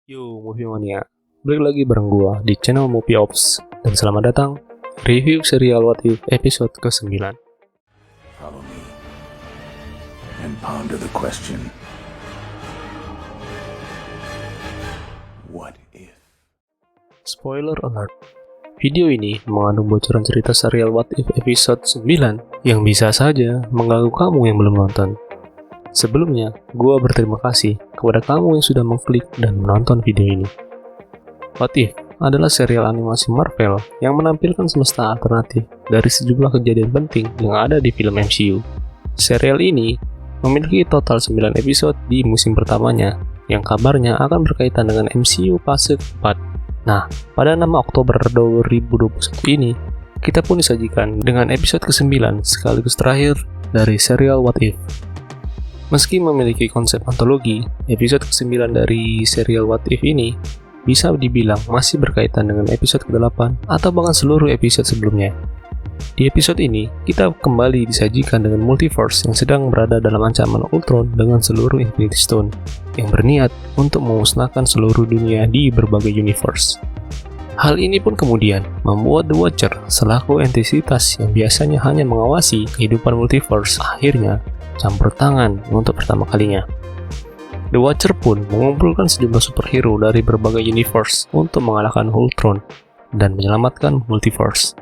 Yo, Movie Mania. Balik lagi bareng gua di channel Movie Ops. Dan selamat datang review serial What If episode ke-9. Follow me and ponder the question. What if? Spoiler alert. Video ini mengandung bocoran cerita serial What If episode 9 yang bisa saja mengganggu kamu yang belum nonton. Sebelumnya, gua berterima kasih kepada kamu yang sudah mengklik dan menonton video ini. What If adalah serial animasi Marvel yang menampilkan semesta alternatif dari sejumlah kejadian penting yang ada di film MCU. Serial ini memiliki total 9 episode di musim pertamanya, yang kabarnya akan berkaitan dengan MCU fase keempat. Nah, pada 6 Oktober 2021 ini, kita pun disajikan dengan episode ke-9 sekaligus terakhir dari serial What If. Meski memiliki konsep antologi, episode ke-9 dari serial What If ini bisa dibilang masih berkaitan dengan episode ke-8 atau bahkan seluruh episode sebelumnya. Di episode ini, kita kembali disajikan dengan multiverse yang sedang berada dalam ancaman Ultron dengan seluruh Infinity Stone yang berniat untuk memusnahkan seluruh dunia di berbagai universe. Hal ini pun kemudian membuat The Watcher selaku entitas yang biasanya hanya mengawasi kehidupan multiverse akhirnya campur tangan untuk pertama kalinya. The Watcher pun mengumpulkan sejumlah superhero dari berbagai universe untuk mengalahkan Ultron dan menyelamatkan multiverse.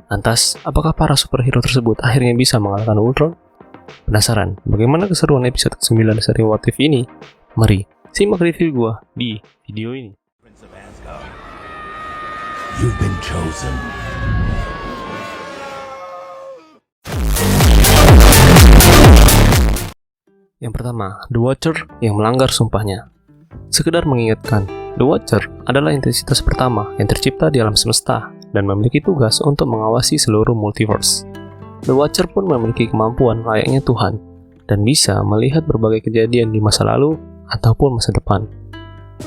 Lantas, apakah para superhero tersebut akhirnya bisa mengalahkan Ultron? Penasaran bagaimana keseruan episode ke-9 seri What If ini? Mari simak review gua di video ini. Prince of Asgard, you've been chosen. Yang pertama, The Watcher yang melanggar sumpahnya. Sekedar mengingatkan, The Watcher adalah entitas pertama yang tercipta di alam semesta dan memiliki tugas untuk mengawasi seluruh multiverse. The Watcher pun memiliki kemampuan layaknya Tuhan dan bisa melihat berbagai kejadian di masa lalu ataupun masa depan.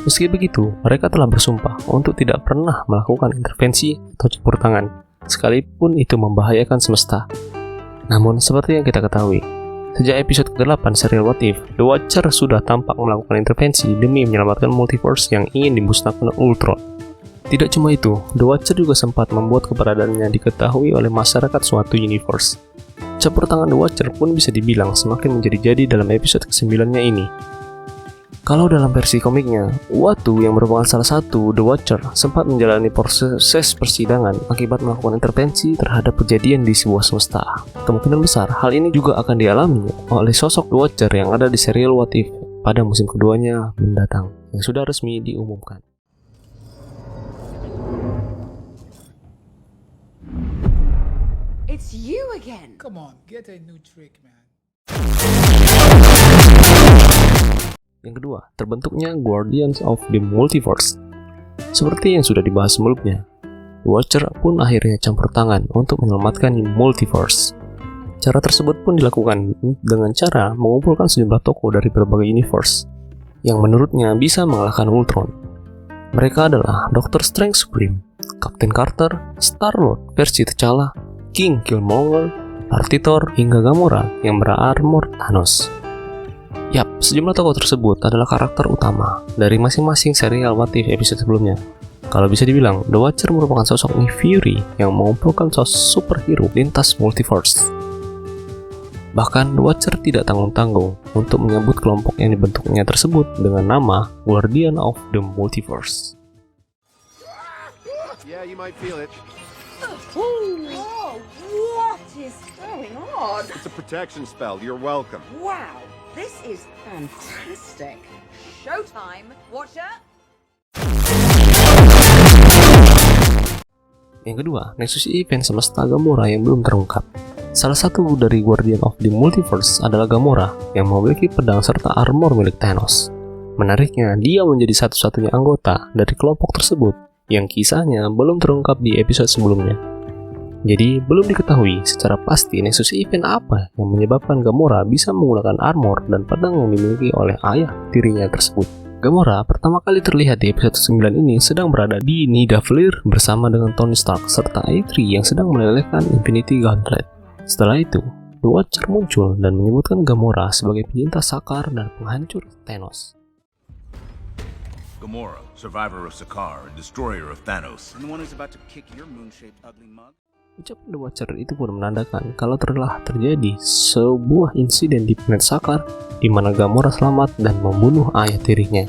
Meski begitu, mereka telah bersumpah untuk tidak pernah melakukan intervensi atau campur tangan, sekalipun itu membahayakan semesta. Namun, seperti yang kita ketahui, sejak episode ke-8 serial What If, The Watcher sudah tampak melakukan intervensi demi menyelamatkan multiverse yang ingin dimusnahkan Ultron. Tidak cuma itu, The Watcher juga sempat membuat keberadaannya diketahui oleh masyarakat suatu universe. Campur tangan The Watcher pun bisa dibilang semakin menjadi-jadi dalam episode ke-9-nya ini. Kalau dalam versi komiknya, Uatu yang merupakan salah satu The Watcher sempat menjalani proses persidangan akibat melakukan intervensi terhadap kejadian di sebuah semesta. Kemungkinan besar hal ini juga akan dialami oleh sosok The Watcher yang ada di serial What If pada musim keduanya mendatang, yang sudah resmi diumumkan. It's you again. Come on, get a new trick, man. Yang kedua, terbentuknya Guardians of the Multiverse. Seperti yang sudah dibahas sebelumnya, Watcher pun akhirnya campur tangan untuk menyelamatkan multiverse. Cara tersebut pun dilakukan dengan cara mengumpulkan sejumlah tokoh dari berbagai universe yang menurutnya bisa mengalahkan Ultron. Mereka adalah Doctor Strange Supreme, Captain Carter, Star-Lord versi T'Challa, King Killmonger, Partitor, hingga Gamora yang berarmor Thanos. Yap, sejumlah tokoh tersebut adalah karakter utama dari masing-masing serial What If episode sebelumnya. Kalau bisa dibilang, The Watcher merupakan sosok Nick Fury yang mengumpulkan sosok superhero lintas multiverse. Bahkan, The Watcher tidak tanggung-tanggung untuk menyebut kelompok yang dibentuknya tersebut dengan nama Guardian of the Multiverse. Yeah, you might feel it. Oh, what is going on? It's a protection spell. You're welcome. Wow, this is fantastic. Showtime, Watcher. Yang kedua, Nexus Event semesta Gamora yang belum terungkap. Salah satu dari Guardian of the Multiverse adalah Gamora yang memiliki pedang serta armor milik Thanos. Menariknya, dia menjadi satu-satunya anggota dari kelompok tersebut yang kisahnya belum terungkap di episode sebelumnya. Jadi, belum diketahui secara pasti Nexus Event apa yang menyebabkan Gamora bisa menggunakan armor dan pedang yang dimiliki oleh ayah tirinya tersebut. Gamora pertama kali terlihat di episode 9 ini sedang berada di Nidavellir bersama dengan Tony Stark serta Eitri yang sedang melelehkan Infinity Gauntlet. Setelah itu, The Watcher muncul dan menyebutkan Gamora sebagai penyintas Sakar dan penghancur Thanos. Gamora, survivor of Sakaar and destroyer of Thanos. And the one who's about to kick your moon-shaped ugly mug? Ucapan The Watcher itu pun menandakan kalau telah terjadi sebuah insiden di planet Sakaar di mana Gamora selamat dan membunuh ayah tirinya.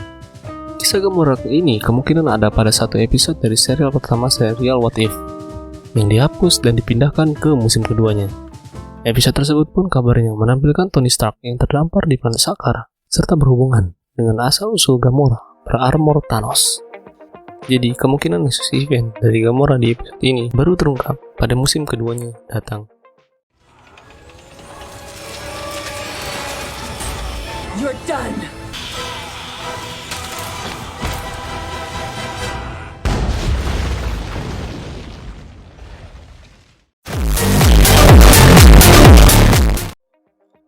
Kisah Gamora ini kemungkinan ada pada satu episode dari serial pertama serial What If yang dihapus dan dipindahkan ke musim keduanya. Episode tersebut pun kabarnya menampilkan Tony Stark yang terdampar di planet Sakaar serta berhubungan dengan asal-usul Gamora berarmor Thanos. Jadi kemungkinan khusus event dari Gamora di episode ini baru terungkap pada musim keduanya datang. You're done.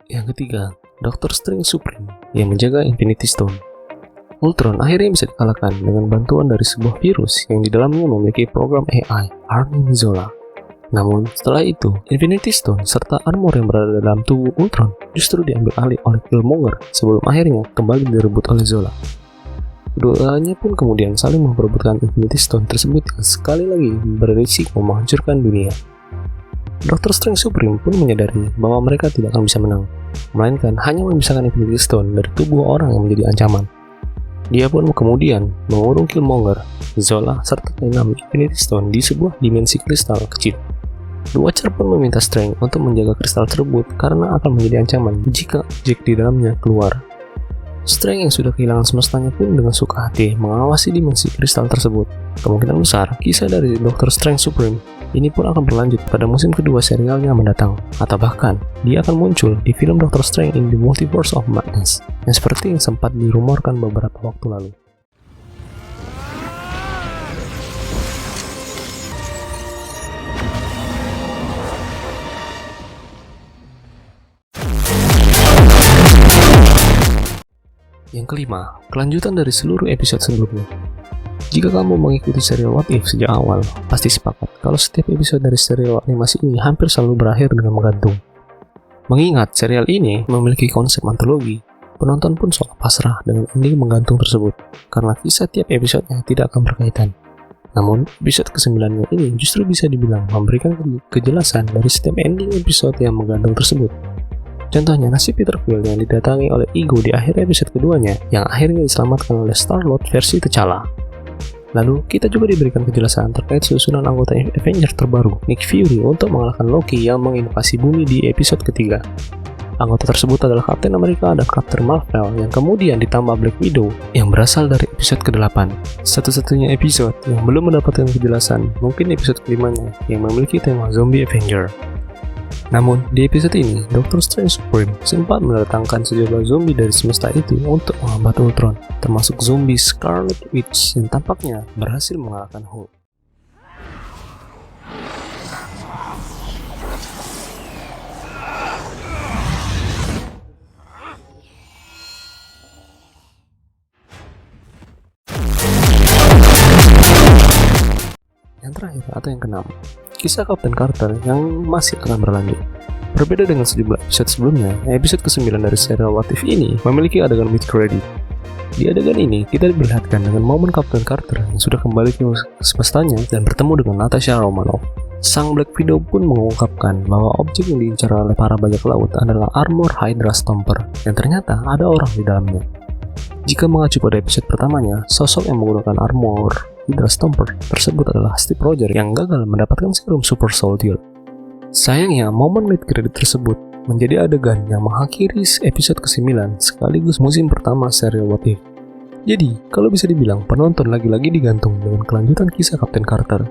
Yang ketiga, Doctor Strange Supreme yang menjaga Infinity Stone. Ultron akhirnya bisa dikalahkan dengan bantuan dari sebuah virus yang di dalamnya memiliki program AI, Arnim Zola. Namun, setelah itu, Infinity Stone serta armor yang berada dalam tubuh Ultron justru diambil alih oleh Killmonger sebelum akhirnya kembali direbut oleh Zola. Keduanya pun kemudian saling memperebutkan Infinity Stone tersebut yang sekali lagi berisiko menghancurkan dunia. Doctor Strange Supreme pun menyadari bahwa mereka tidak akan bisa menang, melainkan hanya memisahkan Infinity Stone dari tubuh orang yang menjadi ancaman. Dia pun kemudian mengurung Killmonger, Zola, serta ke-6 Infinity Stone di sebuah dimensi kristal kecil. The Watcher pun meminta Strange untuk menjaga kristal tersebut karena akan menjadi ancaman jika objek di dalamnya keluar. Strange yang sudah kehilangan semestanya pun dengan suka hati mengawasi dimensi kristal tersebut. Kemungkinan besar, kisah dari Doctor Strange Supreme ini pun akan berlanjut pada musim kedua serialnya mendatang, atau bahkan dia akan muncul di film Doctor Strange in the Multiverse of Madness yang seperti yang sempat dirumorkan beberapa waktu lalu. Yang kelima, kelanjutan dari seluruh episode sebelumnya. Jika kamu mengikuti serial What If sejak awal, pasti sepakat kalau setiap episode dari serial animasi ini hampir selalu berakhir dengan menggantung. Mengingat serial ini memiliki konsep antologi, penonton pun seolah pasrah dengan ending menggantung tersebut, karena kisah tiap episodenya tidak akan berkaitan. Namun, episode ke-9 ini justru bisa dibilang memberikan kejelasan dari setiap ending episode yang menggantung tersebut. Contohnya nasib Peter Quill yang didatangi oleh Ego di akhir episode keduanya yang akhirnya diselamatkan oleh Star-Lord versi T'Challa. Lalu, kita juga diberikan kejelasan terkait susunan anggota Avengers terbaru, Nick Fury, untuk mengalahkan Loki yang menginvasi bumi di episode ketiga. Anggota tersebut adalah Captain America dan Captain Marvel yang kemudian ditambah Black Widow yang berasal dari episode ke-8. Satu-satunya episode yang belum mendapatkan kejelasan mungkin episode kelimanya yang memiliki tema Zombie Avenger. Namun, di episode ini, Doctor Strange Supreme sempat mendatangkan sejumlah zombie dari semesta itu untuk menghambat Ultron, termasuk zombie Scarlet Witch yang tampaknya berhasil mengalahkan Hulk. Yang terakhir atau yang keenam, kisah Captain Carter yang masih akan berlanjut. Berbeda dengan sejumlah episode sebelumnya, episode ke-9 dari serial What If ini memiliki adegan mid-credit. Di adegan ini, kita diperlihatkan dengan momen Captain Carter yang sudah kembali ke semestanya dan bertemu dengan Natasha Romanoff. Sang Black Widow pun mengungkapkan bahwa objek yang diincar oleh para bajak laut adalah armor Hydra Stomper, dan ternyata ada orang di dalamnya. Jika mengacu pada episode pertamanya, sosok yang menggunakan armor Hydra Stomper tersebut adalah Steve Rogers yang gagal mendapatkan serum Super Soldier. Sayangnya, momen mid-credit tersebut menjadi adegan yang mengakhiri episode ke-9 sekaligus musim pertama serial What If. Jadi, kalau bisa dibilang penonton lagi-lagi digantung dengan kelanjutan kisah Captain Carter.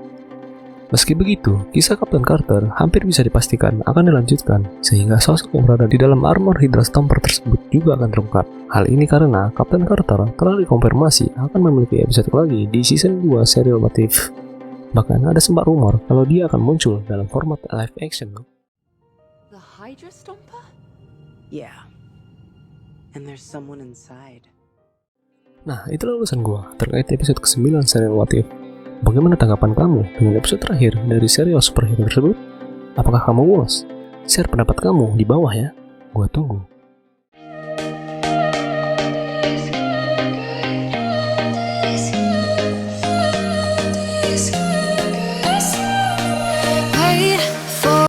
Meski begitu, kisah Captain Carter hampir bisa dipastikan akan dilanjutkan, sehingga sosok yang berada di dalam armor Hydra Stomper tersebut juga akan terungkap. Hal ini karena Captain Carter telah dikonfirmasi akan memiliki episode lagi di season 2 serial What If. Bahkan ada sempat rumor kalau dia akan muncul dalam format live action. The Hydra Stomper? Yeah. And there's someone inside. Nah, itulah ulasan gua terkait episode ke-9 serial What If. Bagaimana tanggapan kamu dengan episode terakhir dari serial superhero tersebut? Apakah kamu puas? Share pendapat kamu di bawah ya. Gua tunggu.